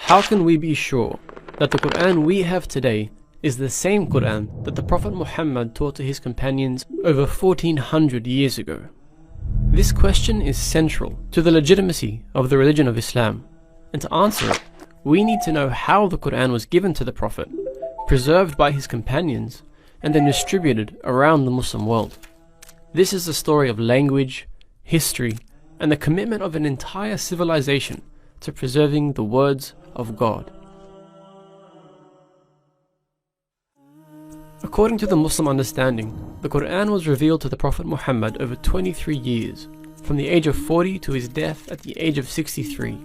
How can we be sure that the Quran we have today is the same Quran that the Prophet Muhammad taught to his companions over 1400 years ago? This question is central to the legitimacy of the religion of Islam, and to answer it, we need to know how the Quran was given to the Prophet, preserved by his companions, and then distributed around the Muslim world. This is the story of language, history, and the commitment of an entire civilization to preserving the words of God. According to the Muslim understanding, the Quran was revealed to the Prophet Muhammad over 23 years, from the age of 40 to his death at the age of 63.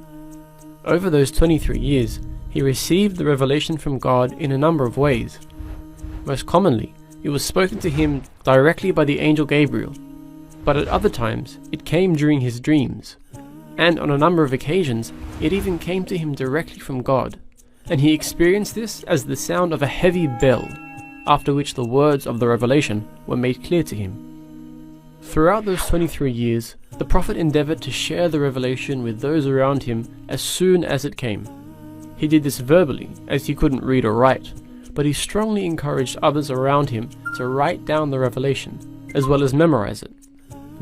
Over those 23 years, he received the revelation from God in a number of ways. Most commonly, it was spoken to him directly by the angel Gabriel, but at other times it came during his dreams, and on a number of occasions it even came to him directly from God, and he experienced this as the sound of a heavy bell, after which the words of the revelation were made clear to him. Throughout those 23 years, the Prophet endeavored to share the revelation with those around him as soon as it came. He did this verbally, as he couldn't read or write, but he strongly encouraged others around him to write down the revelation, as well as memorize it.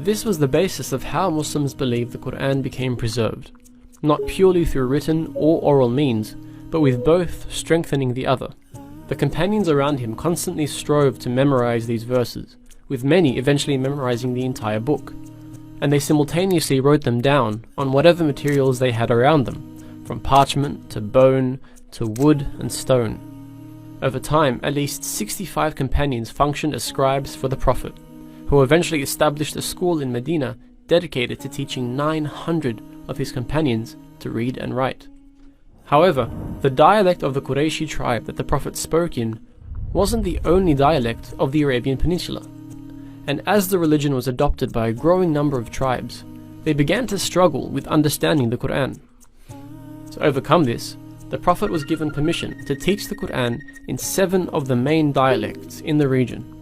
This was the basis of how Muslims believed the Quran became preserved, not purely through written or oral means, but with both strengthening the other. The companions around him constantly strove to memorize these verses, with many eventually memorizing the entire book, and they simultaneously wrote them down on whatever materials they had around them, from parchment to bone to wood and stone. Over time, at least 65 companions functioned as scribes for the Prophet, who eventually established a school in Medina dedicated to teaching 900 of his companions to read and write. However, the dialect of the Qurayshi tribe that the Prophet spoke in wasn't the only dialect of the Arabian Peninsula, and as the religion was adopted by a growing number of tribes, they began to struggle with understanding the Quran. To overcome this, the Prophet was given permission to teach the Quran in 7 of the main dialects in the region,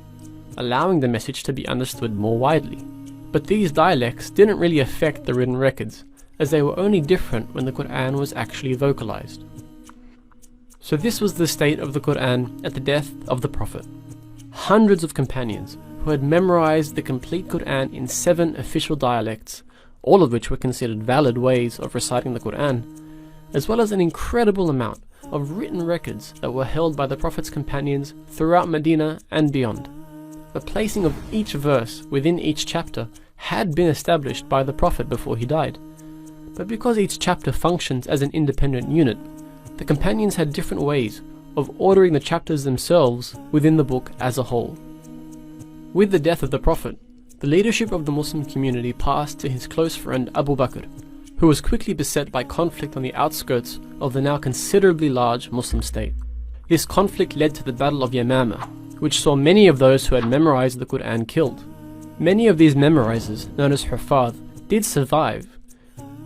allowing the message to be understood more widely. But these dialects didn't really affect the written records, as they were only different when the Quran was actually vocalized. So this was the state of the Quran at the death of the Prophet. Hundreds of companions who had memorized the complete Quran in 7 official dialects, all of which were considered valid ways of reciting the Quran, as well as an incredible amount of written records that were held by the Prophet's companions throughout Medina and beyond. The placing of each verse within each chapter had been established by the Prophet before he died, but because each chapter functions as an independent unit, the companions had different ways of ordering the chapters themselves within the book as a whole. With the death of the Prophet, the leadership of the Muslim community passed to his close friend Abu Bakr, who was quickly beset by conflict on the outskirts of the now considerably large Muslim state. This conflict led to the Battle of Yamama, which saw many of those who had memorized the Quran killed. Many of these memorizers, known as Hufaz, did survive,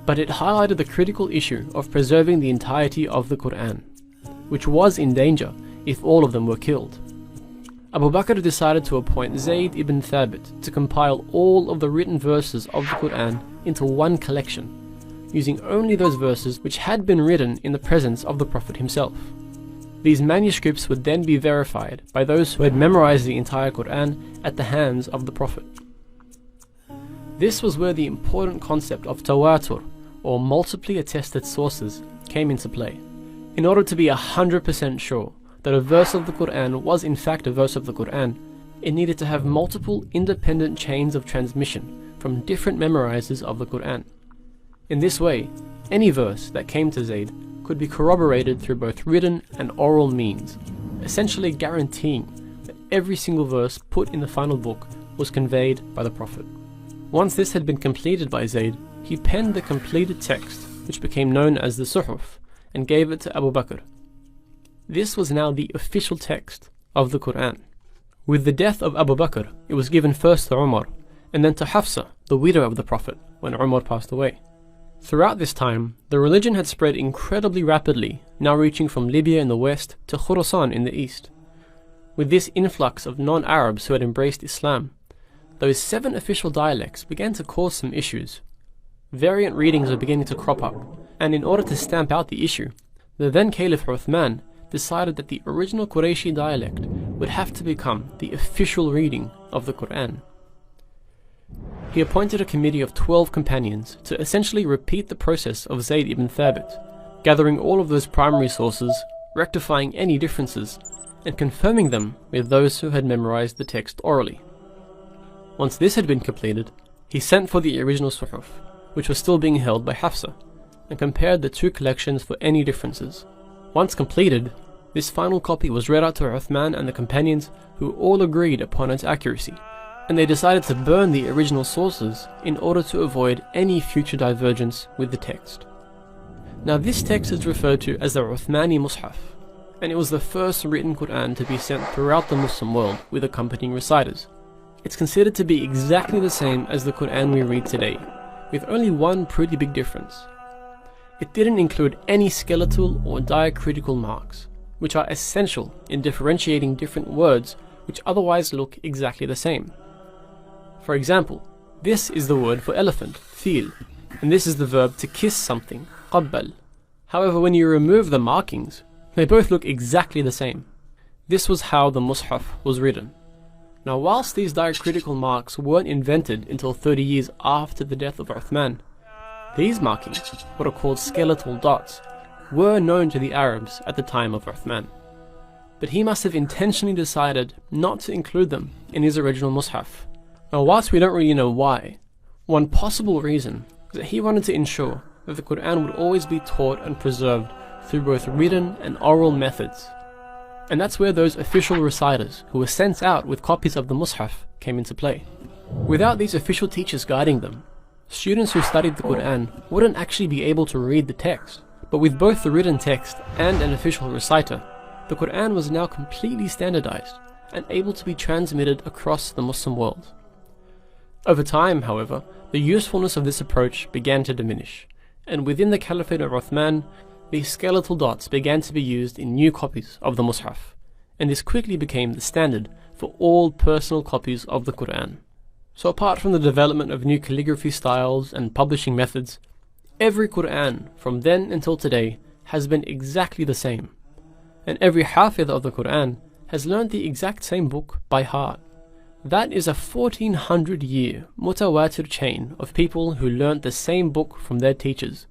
but it highlighted the critical issue of preserving the entirety of the Quran, which was in danger if all of them were killed. Abu Bakr decided to appoint Zayd ibn Thabit to compile all of the written verses of the Quran into one collection, using only those verses which had been written in the presence of the Prophet himself. These manuscripts would then be verified by those who had memorized the entire Quran at the hands of the Prophet. This was where the important concept of tawatur, or multiply attested sources, came into play. In order to be 100% sure that a verse of the Quran was in fact a verse of the Quran, it needed to have multiple independent chains of transmission from different memorizers of the Quran. In this way, any verse that came to Zayd could be corroborated through both written and oral means, essentially guaranteeing that every single verse put in the final book was conveyed by the Prophet. Once this had been completed by Zayd, he penned the completed text, which became known as the Suhuf, and gave it to Abu Bakr. This was now the official text of the Quran. With the death of Abu Bakr, it was given first to Umar, and then to Hafsa, the widow of the Prophet, when Umar passed away. Throughout this time, the religion had spread incredibly rapidly, now reaching from Libya in the west to Khorasan in the east. With this influx of non-Arabs who had embraced Islam, those 7 official dialects began to cause some issues. Variant readings were beginning to crop up, and in order to stamp out the issue, The then Caliph Uthman decided that the original Qurayshi dialect would have to become the official reading of the Quran. He appointed a committee of 12 companions to essentially repeat the process of Zayd ibn Thabit, gathering all of those primary sources, rectifying any differences, and confirming them with those who had memorized the text orally. Once this had been completed, he sent for the original Suhuf, which was still being held by Hafsa, and compared the two collections for any differences. Once completed, this final copy was read out to Uthman and the companions, who all agreed upon its accuracy, and they decided to burn the original sources in order to avoid any future divergence with the text. Now this text is referred to as the Uthmani Mus'haf, and it was the first written Quran to be sent throughout the Muslim world with accompanying reciters. It's considered to be exactly the same as the Quran we read today, with only one pretty big difference. It didn't include any skeletal or diacritical marks, which are essential in differentiating different words which otherwise look exactly the same. For example, this is the word for elephant, fil, and this is the verb to kiss something, qabbal. However, when you remove the markings, they both look exactly the same. This was how the Mus'haf was written. Now, whilst these diacritical marks weren't invented until 30 years after the death of Uthman, these markings, what are called skeletal dots, were known to the Arabs at the time of Uthman. But he must have intentionally decided not to include them in his original Mus'haf. Now, whilst we don't really know why, one possible reason is that he wanted to ensure that the Quran would always be taught and preserved through both written and oral methods. And that's where those official reciters who were sent out with copies of the Mus'haf came into play. Without these official teachers guiding them, students who studied the Quran wouldn't actually be able to read the text. But with both the written text and an official reciter, the Quran was now completely standardized and able to be transmitted across the Muslim world. Over time, however, the usefulness of this approach began to diminish, and within the Caliphate of Uthman, these skeletal dots began to be used in new copies of the Mus'haf, and this quickly became the standard for all personal copies of the Quran. So apart from the development of new calligraphy styles and publishing methods, every Quran from then until today has been exactly the same, and every Hafidh of the Quran has learned the exact same book by heart. That is a 1400-year mutawatir chain of people who learnt the same book from their teachers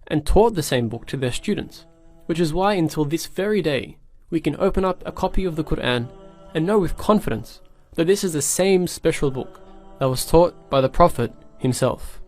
and taught the same book to their students, which is why until this very day we can open up a copy of the Quran and know with confidence that this is the same special book that was taught by the Prophet himself.